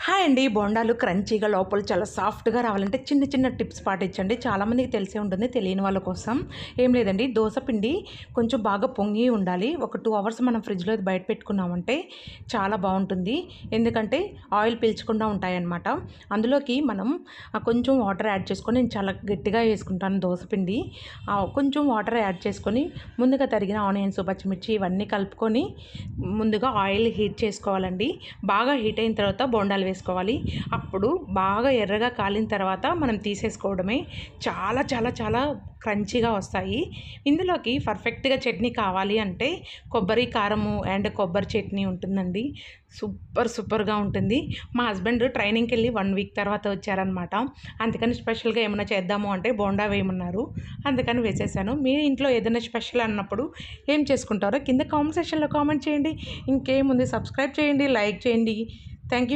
Hi అండి. బోండాలు క్రంచీగా లోపల చాలా సాఫ్ట్‌గా రావాలంటే చిన్న చిన్న టిప్స్ పాటించండి. చాలామందికి తెలిసే ఉంటుంది. తెలియని వాళ్ళ కోసం ఏం లేదండి. దోస పిండి కొంచెం బాగా పొంగి ఉండాలి. ఒక 2 అవర్స్ మనం ఫ్రిడ్జ్‌లో బయట పెట్టుకున్నామంటే చాలా బావుంటుంది. ఎందుకంటే ఆయిల్ పీల్చకుండా ఉంటాయన్నమాట. అందులోకి మనం కొంచెం వాటర్ యాడ్ చేసుకొని నేను చాలా గట్టిగా వేసుకుంటాను దోస పిండి. కొంచెం వాటర్ యాడ్ చేసుకొని ముందుగా తరిగిన ఆనియన్స్, పచ్చిమిర్చి ఇవన్నీ కలుపుకొని ముందుగా ఆయిల్ హీట్ చేసుకోవాలండి. బాగా హీట్ అయిన తర్వాత బోండాలు వేసుకోవాలి. అప్పుడు బాగా ఎర్రగా కాలిన తర్వాత మనం తీసేసుకోవడమే. చాలా చాలా చాలా క్రంచీగా వస్తాయి. ఇందులోకి పర్ఫెక్ట్‌గా చట్నీ కావాలి అంటే కొబ్బరి కారము అండ్ కొబ్బరి చట్నీ ఉంటుందండి. సూపర్‌గా ఉంటుంది. మా హస్బెండ్ ట్రైనింగ్‌కెళ్ళి 1 వీక్ తర్వాత వచ్చారనమాట. అందుకని స్పెషల్‌గా ఏమన్నా చేద్దాము అంటే బోండా వేయమన్నారు. అందుకని వేసేసాను. మీ ఇంట్లో ఏదైనా స్పెషల్ అన్నప్పుడు ఏం చేసుకుంటారో కింద కామెంట్ సెక్షన్‌లో కామెంట్ చేయండి. ఇంకేముంది, సబ్స్క్రైబ్ చేయండి, లైక్ చేయండి. Thank you.